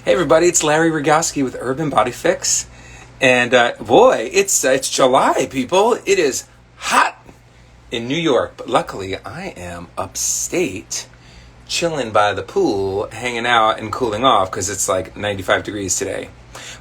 Hey everybody, it's Larry Rogowsky with Urban Body Fix, and boy, it's July, people. It is hot in New York, but luckily I am upstate, chilling by the pool, hanging out and cooling off because it's like 95 degrees today.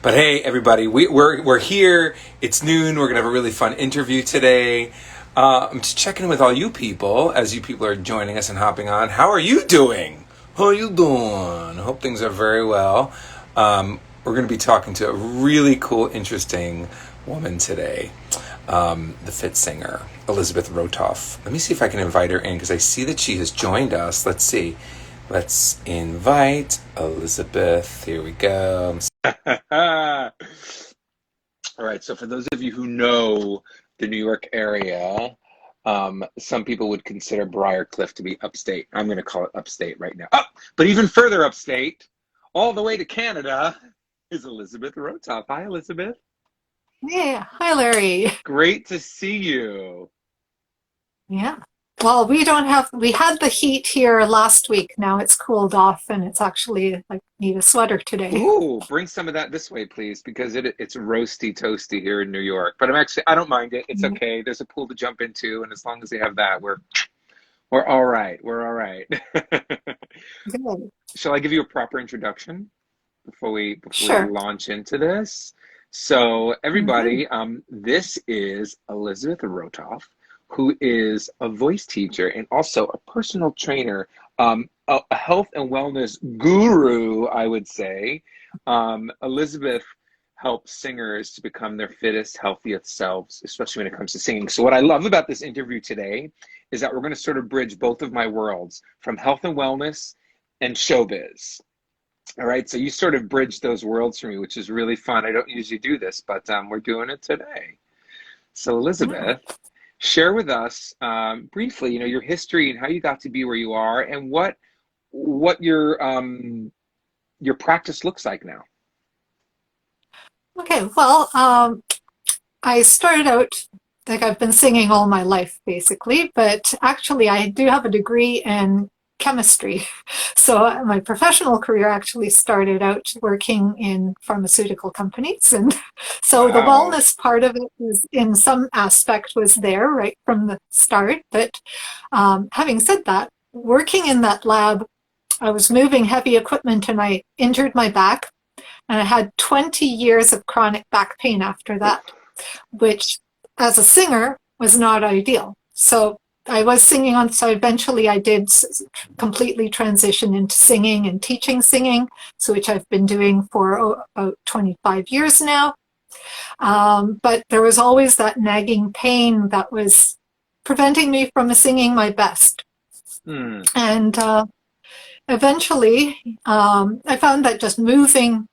But hey, everybody, we're here. It's noon. We're gonna have a really fun interview today. I'm just checking in with all you people as you people are joining us and hopping on. How are you doing? How you doing? I hope things are very well. We're going to be talking to a really cool, interesting woman today, the fit singer, Elizabeth Rotoff. Let me see if I can invite her in because I see that she has joined us. Let's see. Let's invite Elizabeth. Here we go. All right. So for those of you who know the New York area, some people would consider Briarcliff to be upstate. I'm going to call it upstate right now. But even further upstate, all the way to Canada, is Elizabeth Rotoff. Hi, Elizabeth. Hey, hi Larry. Great to see you. Yeah. Well, we had the heat here last week. Now it's cooled off and it's actually like need a sweater today. Ooh, bring some of that this way, please, because it's roasty toasty here in New York. But I don't mind it. It's okay. There's a pool to jump into, and as long as they have that, we're all right. We're all right. Good. Shall I give you a proper introduction before we Sure. launch into this? So everybody, this is Elizabeth Rotoff, who is a voice teacher and also a personal trainer, a health and wellness guru, I would say. Elizabeth helps singers to become their fittest, healthiest selves, especially when it comes to singing. So what I love about this interview today is that we're going to sort of bridge both of my worlds, from health and wellness and showbiz. All right, so you sort of bridge those worlds for me, which is really fun. I don't usually do this, but we're doing it today. So Elizabeth, share with us briefly, your history and how you got to be where you are, and what your practice looks like now. Okay. Well, I started out like I've been singing all my life basically, but actually I do have a degree in chemistry. So my professional career actually started out working in pharmaceutical companies. And so the Wow. wellness part of it was in some aspect was there right from the start. But having said that, working in that lab, I was moving heavy equipment and I injured my back. And I had 20 years of chronic back pain after that, which as a singer was not ideal. So I was singing on, so eventually I did completely transition into singing and teaching singing, so which I've been doing for about 25 years now. But there was always that nagging pain that was preventing me from singing my best. And eventually I found that just moving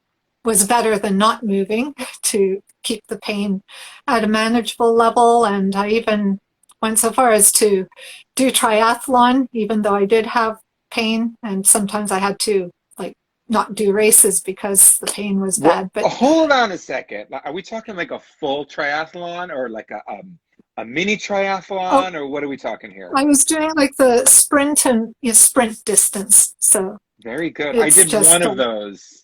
was better than not moving to keep the pain at a manageable level. And I even went so far as to do triathlon, even though I did have pain, and sometimes I had to like not do races because the pain was bad. But hold on a second. Are we talking like a full triathlon or like a mini triathlon, or what are we talking here? I was doing like the sprint and sprint distance. So very good. I did just one of those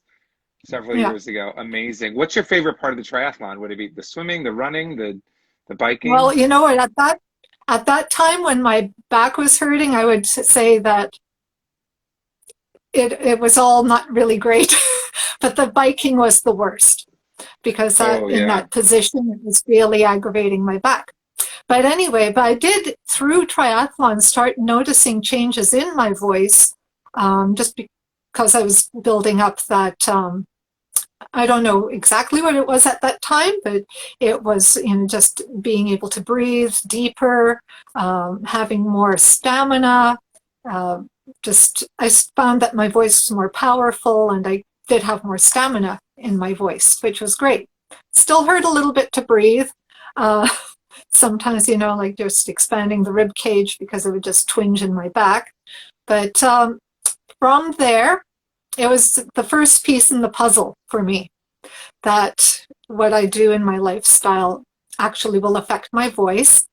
several yeah. years ago. Amazing. What's your favorite part of the triathlon? Would it be the swimming, the running, the biking? Well, you know what, at that time when my back was hurting, I would say that it was all not really great, but the biking was the worst because in that position, it was really aggravating my back. But anyway, I did through triathlon start noticing changes in my voice, just because I was building up that, I don't know exactly what it was at that time, but it was just being able to breathe deeper, having more stamina. I found that my voice was more powerful and I did have more stamina in my voice, which was great. Still hurt a little bit to breathe. Sometimes, like just expanding the rib cage because it would just twinge in my back. But from there, it was the first piece in the puzzle for me that what I do in my lifestyle actually will affect my voice.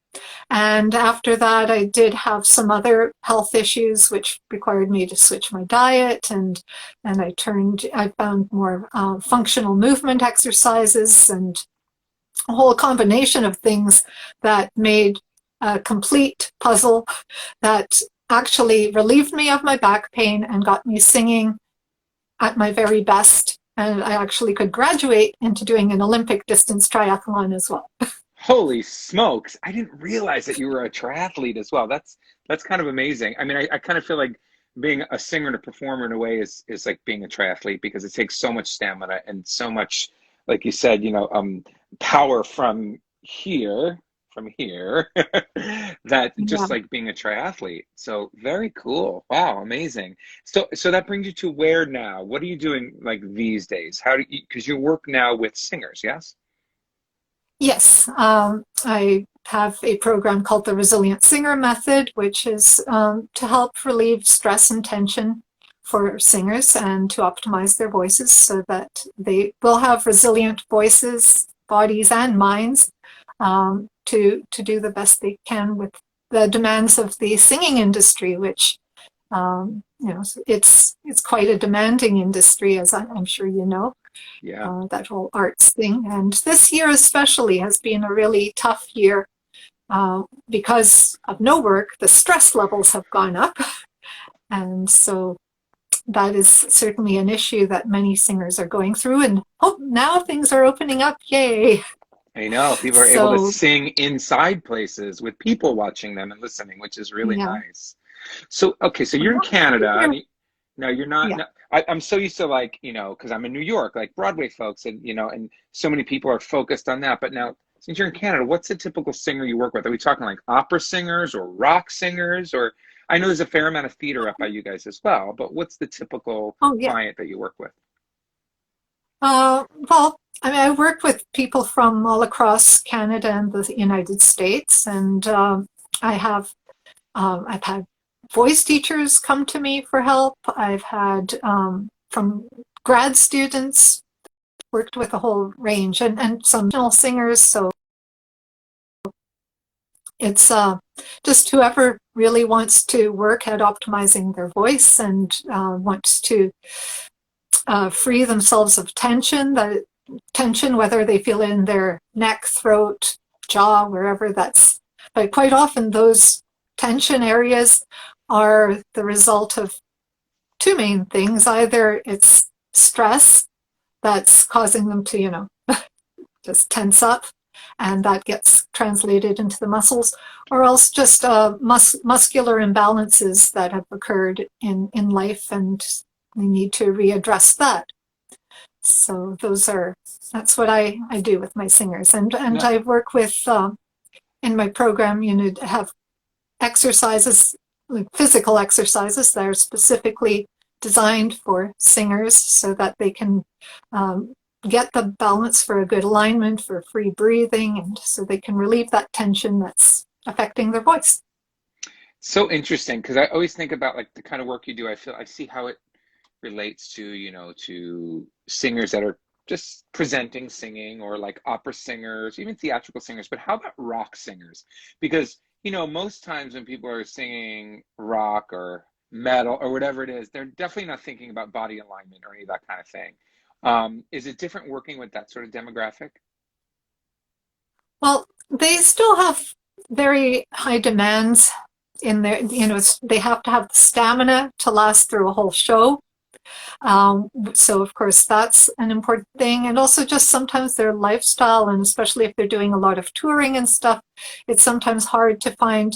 And after that, I did have some other health issues, which required me to switch my diet. And I found more functional movement exercises and a whole combination of things that made a complete puzzle that actually relieved me of my back pain and got me singing at my very best. And I actually could graduate into doing an Olympic distance triathlon as well. Holy smokes. I didn't realize that you were a triathlete as well. That's kind of amazing. I mean, I kind of feel like being a singer and a performer in a way is like being a triathlete because it takes so much stamina and so much, like you said, power from here, that Yeah. just like being a triathlete. So very cool. Wow, amazing. So that brings you to where now? What are you doing like these days? How do you, because you work now with singers, yes? Yes, I have a program called the Resilient Singer Method, which is to help relieve stress and tension for singers and to optimize their voices so that they will have resilient voices, bodies, and minds to do the best they can with the demands of the singing industry, which it's quite a demanding industry, as I'm sure you know, Yeah. that whole arts thing. And this year especially has been a really tough year because of no work. The stress levels have gone up, and so that is certainly an issue that many singers are going through. And oh, now things are opening up! Yay! I know people are able to So sing inside places with people watching them and listening, which is really yeah, nice. So, okay, so you're in Canada. No, you're not. yeah. No, I'm so used to like, because I'm in New York, like Broadway folks, and so many people are focused on that. But now, since you're in Canada, what's the typical singer you work with? Are we talking like opera singers or rock singers? Or I know there's a fair amount of theater up by you guys as well, but what's the typical Oh yeah. client that you work with? Well, I mean, I work with people from all across Canada and the United States, and I have I've had voice teachers come to me for help. I've had from grad students worked with a whole range, and some professional singers. So it's just whoever really wants to work at optimizing their voice and wants to free themselves of tension, whether they feel in their neck, throat, jaw, wherever that's. But quite often those tension areas are the result of two main things. Either it's stress that's causing them to, just tense up, and that gets translated into the muscles, or else just muscular imbalances that have occurred in life, and we need to readdress that. So that's what I do with my singers. And No, I work with, in my program, have exercises, like physical exercises that are specifically designed for singers so that they can get the balance for a good alignment, for free breathing, and so they can relieve that tension that's affecting their voice. so interesting because I always think about like the kind of work you do. I see how it relates to, to singers that are just presenting singing or like opera singers, even theatrical singers. But how about rock singers? Because, most times when people are singing rock or metal or whatever it is, they're definitely not thinking about body alignment or any of that kind of thing. Is it different working with that sort of demographic? Well, they still have very high demands in their, they have to have the stamina to last through a whole show. So of course that's an important thing, and also just sometimes their lifestyle, and especially if they're doing a lot of touring and stuff, it's sometimes hard to find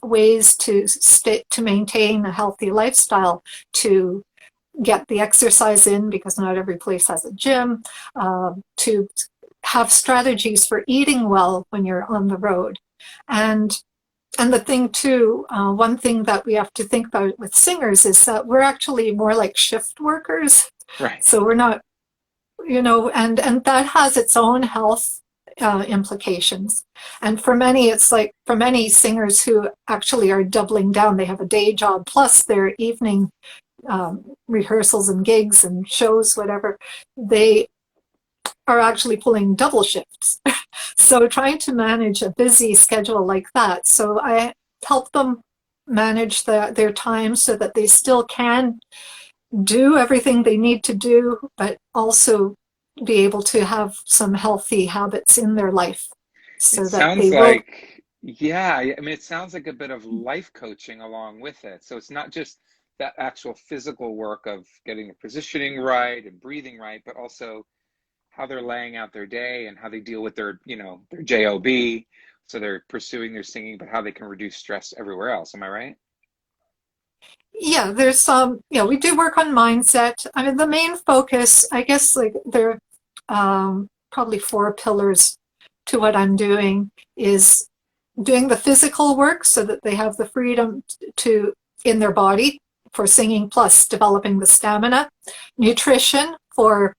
ways to maintain a healthy lifestyle, to get the exercise in, because not every place has a gym, to have strategies for eating well when you're on the road. And the thing too, one thing that we have to think about with singers is that we're actually more like shift workers. Right. So we're not, and that has its own health implications. And for many singers who actually are doubling down, they have a day job plus their evening rehearsals and gigs and shows, whatever, they are actually pulling double shifts. So trying to manage a busy schedule like that. So I help them manage their time so that they still can do everything they need to do, but also be able to have some healthy habits in their life It so that sounds they will. like, yeah, I mean, it sounds like a bit of life coaching along with it. So it's not just that actual physical work of getting the positioning right and breathing right, but also how they're laying out their day and how they deal with their, their job. So they're pursuing their singing, but how they can reduce stress everywhere else. Am I right? Yeah, there's some, we do work on mindset. I mean, the main focus, I guess, like there probably four pillars to what I'm doing is doing the physical work so that they have the freedom to in their body for singing, plus developing the stamina, nutrition for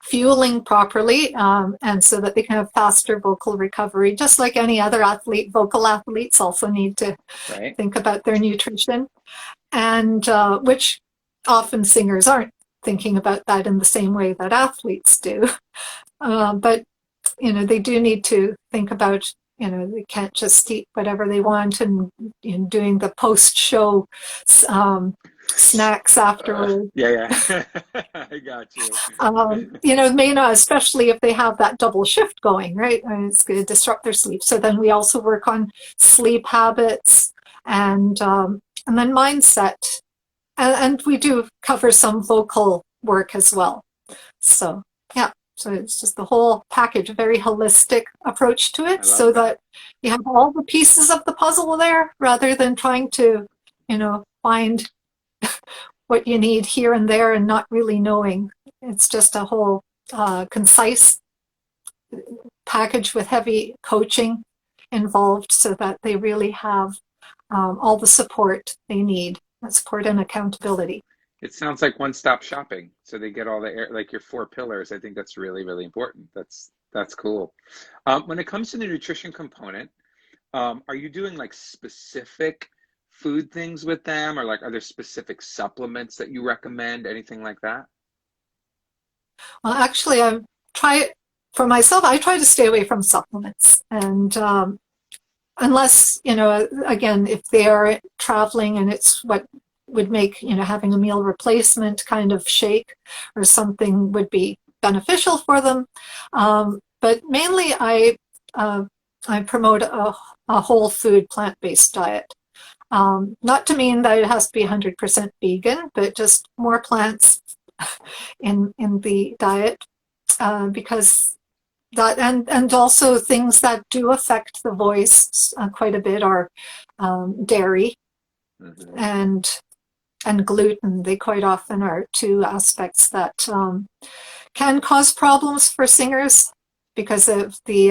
fueling properly, and so that they can have faster vocal recovery. Just like any other athlete, vocal athletes also need to Right. think about their nutrition, and which often singers aren't thinking about that in the same way that athletes do. But they do need to think about, they can't just eat whatever they want and doing the post-show snacks afterward. Yeah, yeah. I got you. May not, especially if they have that double shift going, right? And it's going to disrupt their sleep. So then we also work on sleep habits and then mindset. And we do cover some vocal work as well. So, yeah. So it's just the whole package, a very holistic approach to I it, love so that. that you have all the pieces of the puzzle there rather than trying to, find what you need here and there and not really knowing. It's just a whole concise package with heavy coaching involved so that they really have all the support they need, support and accountability. It sounds like one-stop shopping. So they get all the air, like your four pillars. I think that's really, really important. That's cool. When it comes to the nutrition component, are you doing like specific food things with them, or like are there specific supplements that you recommend? Anything like that? Well, actually, for myself, I try to stay away from supplements. And unless, again, if they are traveling and it's what would make, having a meal replacement kind of shake or something would be beneficial for them. But mainly I promote a whole food plant-based diet. Not to mean that it has to be 100% vegan, but just more plants in the diet, because that and also things that do affect the voice quite a bit are dairy Hmm. and gluten. They quite often are two aspects that can cause problems for singers because of they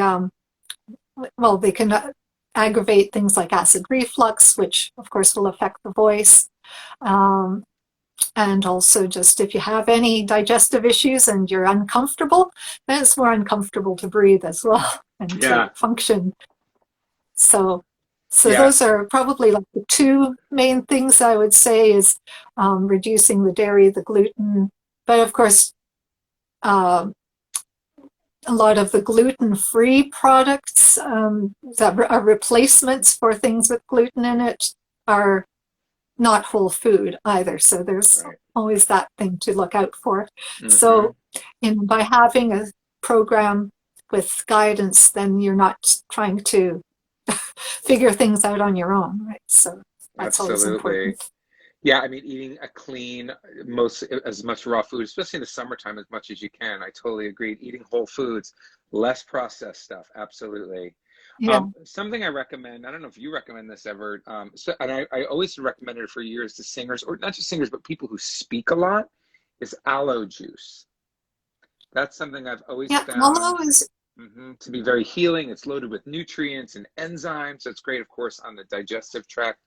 can aggravate things like acid reflux, which of course will affect the voice. Um, and also just if you have any digestive issues and you're uncomfortable, then it's more uncomfortable to breathe as well and to Yeah, function. So, so yeah, those are probably like the two main things I would say is reducing the dairy, the gluten, but of course, uh, a lot of the gluten-free products that are replacements for things with gluten in it are not whole food either. So there's right. always that thing to look out for. Hmm. So by having a program with guidance, then you're not trying to figure things out on your own, right? So that's always Absolutely. important. Yeah, I mean, eating a clean, most as much raw food, especially in the summertime, as much as you can. I totally agree. Eating whole foods, less processed stuff. Absolutely. Yeah. Something I recommend, I don't know if you recommend this ever, and I always recommended it for years to singers, or not just singers, but people who speak a lot, is aloe juice. That's something I've always Yeah. Aloe found is, to be very healing. It's loaded with nutrients and enzymes, so it's great, of course, on the digestive tract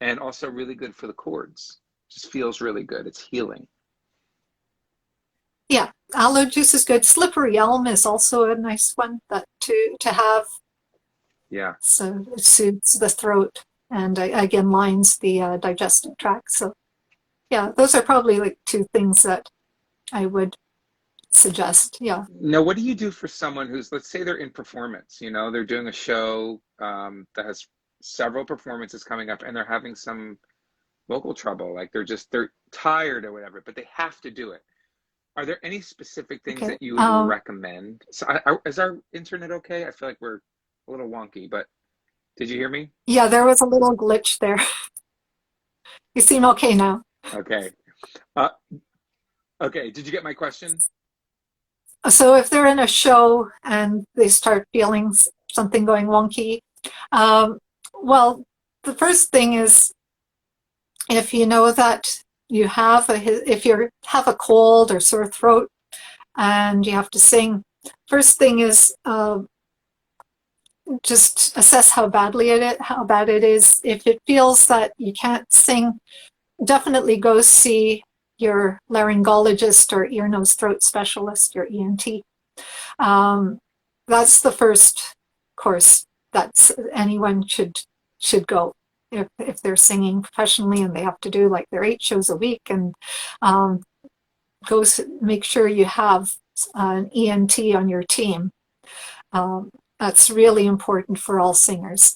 and also really good for the cords. Just feels really good. It's healing. yeah, aloe juice is good. Slippery elm is also a nice one that to have. Yeah, So it soothes the throat and again lines the digestive tract. So yeah, those are probably like two things that I would suggest. Yeah. Now, what do you do for someone who's, let's say they're in performance, they're doing a show that has several performances coming up and they're having some vocal trouble, like they're tired or whatever, but they have to do it. Are there any specific things Okay. that you would recommend? So, is our internet okay? I feel like we're a little wonky, but did you hear me? Yeah, there was a little glitch there. You seem okay now. Okay. Uh, okay. Did you get my question? So if they're in a show and they start feeling something going wonky, um, well, the first thing is if you know that you have if you have a cold or sore throat and you have to sing, first thing is just assess how bad it is. If it feels that you can't sing, definitely go see your laryngologist or ear, nose, throat specialist, your ENT. That's the first course that anyone should go if they're singing professionally and they have to do like their 8 shows a week, and make sure you have an ENT on your team. That's really important for all singers.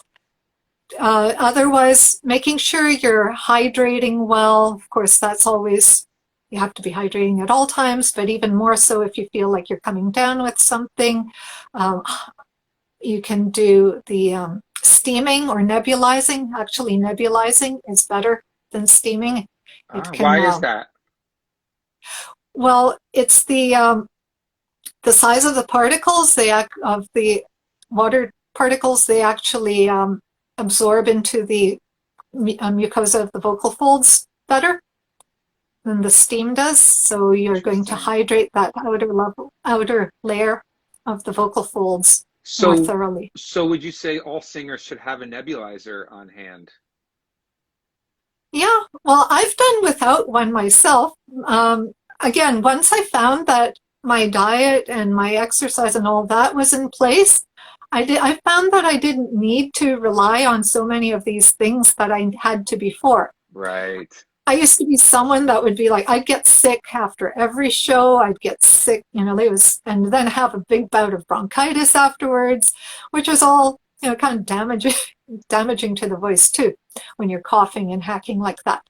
Otherwise, making sure you're hydrating well. Of course, that's always, you have to be hydrating at all times, but even more so if you feel like you're coming down with something. You can do the steaming or nebulizing. Actually, nebulizing is better than steaming. Why is that? Well, it's the size of the particles, of the water particles, they actually absorb into the mucosa of the vocal folds better than the steam does. So you're going to hydrate that outer layer of the vocal folds more thoroughly. So would you say all singers should have a nebulizer on hand? Yeah, well, I've done without one myself. Again, once I found that my diet and my exercise and all that was in place, I found that I didn't need to rely on so many of these things that I had to before. Right. I used to be someone that would be like, I'd get sick after every show. I'd get sick, and then have a big bout of bronchitis afterwards, which was all, kind of damaging to the voice too, when you're coughing and hacking like that.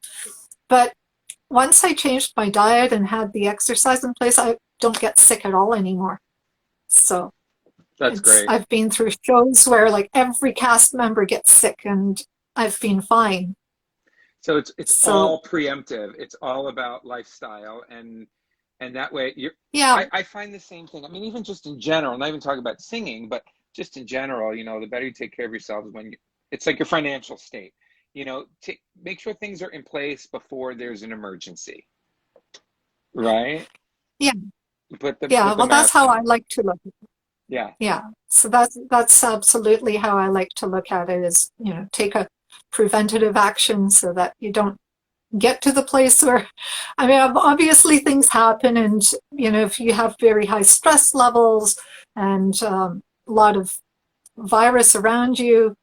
But once I changed my diet and had the exercise in place, I don't get sick at all anymore. So that's great. I've been through shows where like every cast member gets sick and I've been fine. So it's all preemptive. It's all about lifestyle, and that way I find the same thing. I mean, even just in general, not even talking about singing, but just in general, the better you take care of yourselves it's like your financial state. Make sure things are in place before there's an emergency, right? Yeah. Well, that's how I like to look at it. Yeah. Yeah. So that's absolutely how I like to look at it, is, take a preventative action so that you don't get to the place where, I mean, obviously things happen, and, if you have very high stress levels and a lot of virus around you,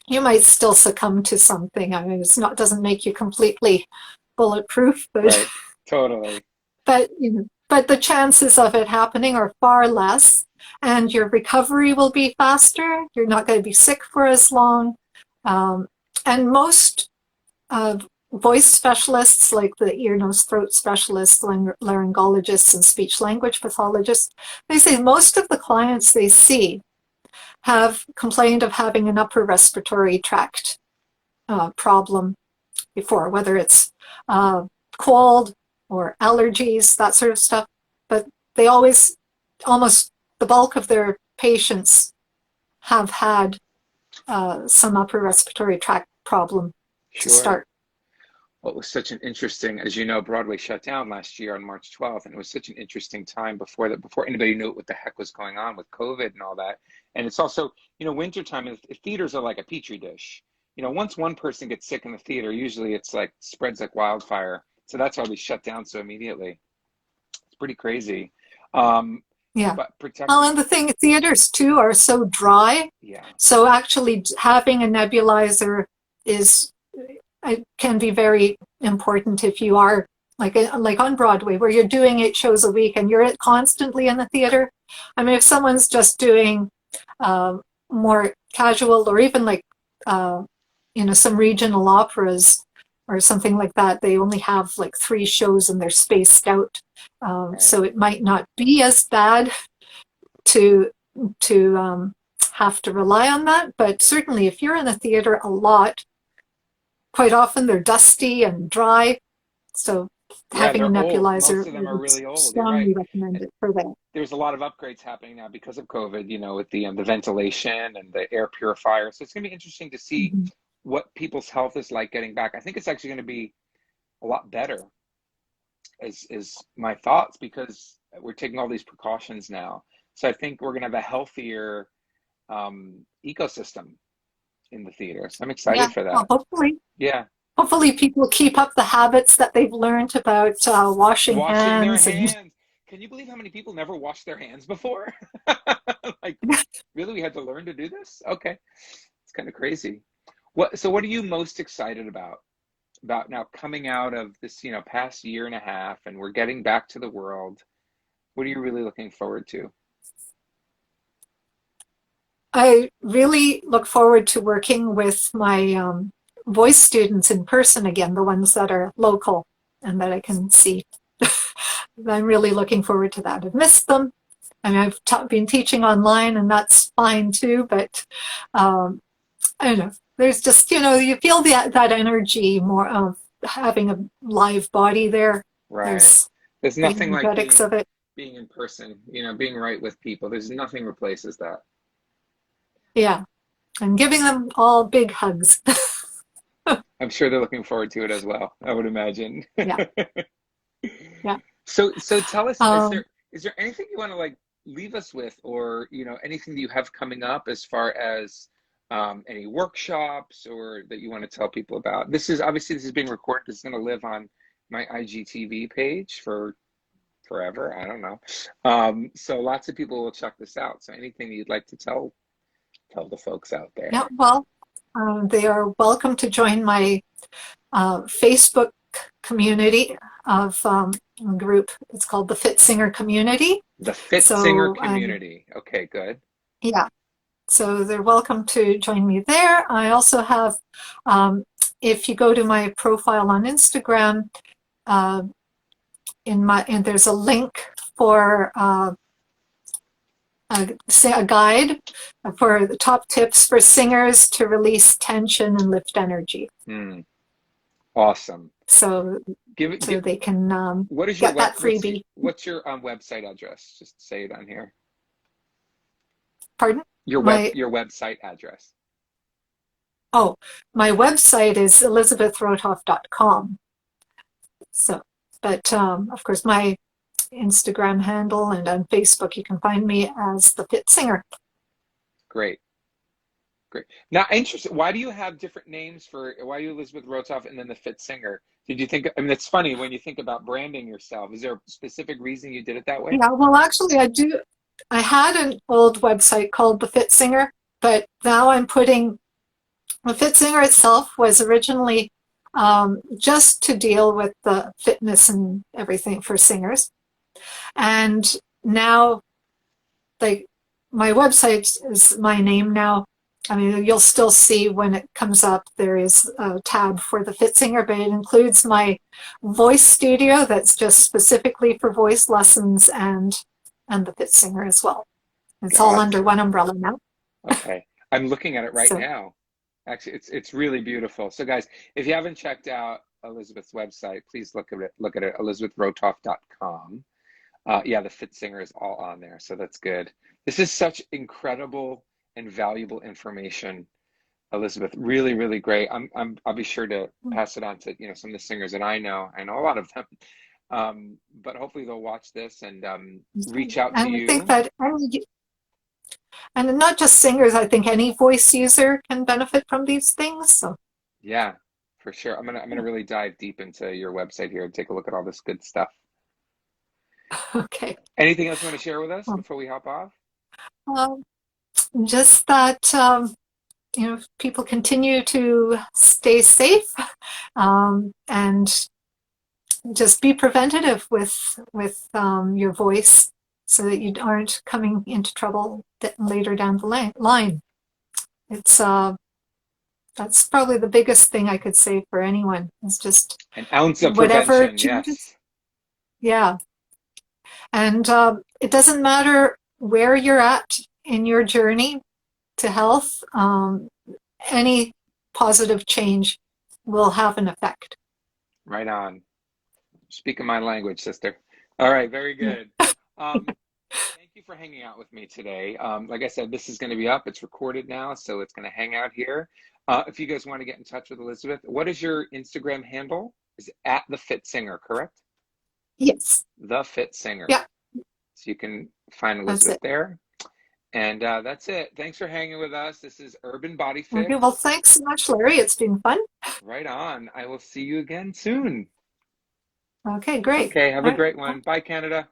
you might still succumb to something. I mean, doesn't make you completely bulletproof, but right. Totally. But the chances of it happening are far less, and your recovery will be faster. You're not going to be sick for as long. And most voice specialists, like the ear, nose, throat specialists, laryngologists, and speech language pathologists, they say most of the clients they see have complained of having an upper respiratory tract problem before, whether it's cold or allergies, that sort of stuff. But they almost the bulk of their patients have had some upper respiratory tract problem to start. Well, it was such an interesting, as you know, Broadway shut down last year on March 12th, and it was such an interesting time before anybody knew what the heck was going on with COVID and all that. And it's also, wintertime, and theaters are like a petri dish. Once one person gets sick in the theater, usually it's like spreads like wildfire. So that's why we shut down so immediately. It's pretty crazy. Yeah. But and the thing, theaters too are so dry. Yeah. So actually having a nebulizer can be very important if you are like on Broadway, where you're doing 8 shows a week and you're constantly in the theater. I mean, if someone's just doing more casual, or even like some regional operas or something like that, they only have like 3 shows and they're spaced out. Right. So it might not be as bad to have to rely on that. But certainly, if you're in a theater a lot, quite often they're dusty and dry. So Yeah, having a they're old. nebulizer, Most of I them are would really old. You're right. strongly recommend it for that. There's a lot of upgrades happening now because of COVID, with the ventilation and the air purifier. So it's going to be interesting to see Mhm. what people's health is like getting back. I think it's actually going to be a lot better, is my thoughts, because we're taking all these precautions now. So I think we're going to have a healthier ecosystem in the theater. So I'm Yeah, excited for well, that. hopefully. Yeah. Hopefully people keep up the habits that they've learned about washing Washing their hands and hands. Can you believe how many people never washed their hands before? Like, really, we had to learn to do this? Okay. It's kind of crazy. So what are you most excited about now, coming out of this, past year and a half, and we're getting back to the world? What are you really looking forward to? I really look forward to working with my voice students in person again, the ones that are local and that I can see. I'm really looking forward to that. I've missed them. I mean, I've been teaching online, and that's fine too, but um, I don't know. There's just, you feel that energy more of having a live body there. Right. There's There's the nothing like energetics of it. being in person, being right with people. There's nothing replaces that. Yeah. And giving them all big hugs. I'm sure they're looking forward to it as well, I would imagine. Yeah. Yeah. So tell us, is Um, there anything you want to like leave us with, or anything that you have coming up as far as any workshops or that you want to tell people about? This is being recorded. This is going to live on my IGTV page for forever. I don't know. So lots of people will check this out. So anything you'd like to tell the folks out yeah, there? well, they are welcome to join my Facebook community of a group. It's called the Fit Singer Community. The Fit Singer So, community. Okay, good. yeah, so they're welcome to join me there. I also have, if you go to my profile on Instagram, uh, and there's a link for a guide for the top tips for singers to release tension and lift energy. Hmm. Awesome. So Give it. they can What is your get that freebie. what's your website address? Just say it on here. Pardon? Your website address. Oh, my website is elizabethrotoff.com. So, but of course, my Instagram handle and on Facebook, you can find me as the Fit Singer. Great. Great. Now, interesting. Why do you have different names why are you Elizabeth Rotoff and then the Fit Singer? Did you think, I mean, it's funny when you think about branding yourself. Is there a specific reason you did it that way? Yeah, well, actually, I do. I had an old website called the Fit Singer, but now I'm putting the Fit Singer itself was originally just to deal with the fitness and everything for singers. And now, like, my website is my name now. I mean, you'll still see when it comes up, there is a tab for the Fit Singer, but it includes my voice studio that's just specifically for voice lessons and the Fit Singer as well. It's all under Gotcha. one umbrella now. Okay. I'm looking at it right So, now. Actually, it's really beautiful. So guys, if you haven't checked out Elizabeth's website, please look at it, elizabethrotoff.com. Yeah, the Fit Singer is all on there, so that's good. This is such incredible and valuable information, Elizabeth. Really, really great. I'll be sure to pass it on to some of the singers that I know. I know a lot of them, but hopefully they'll watch this and reach out to and I think you. that, and not just singers, I think any voice user can benefit from these things. So, Yeah, for sure. I'm gonna really dive deep into your website here and take a look at all this good stuff. okay. Anything else you want to share with us Well, before we hop off? um, just that, people continue to stay safe, and just be preventative with your voice so that you aren't coming into trouble later down the line. It's that's probably the biggest thing I could say for anyone is just An ounce of whatever prevention, changes. yes. Yeah. And it doesn't matter where you're at in your journey to health, any positive change will have an effect. Right on. Speaking my language, sister. All right, very good. Thank you for hanging out with me today. Like I said, this is going to be up. It's recorded now, so it's going to hang out here. If you guys want to get in touch with Elizabeth, what is your Instagram handle? Is it at The Fit Singer, correct? Yes. The Fit Singer. Yeah. So you can find Elizabeth there. And that's it. Thanks for hanging with us. This is Urban Body Fix. Okay, well, thanks so much, Larry. It's been fun. Right on. I will see you again soon. Okay, great. Okay, have a great one. Bye, Canada.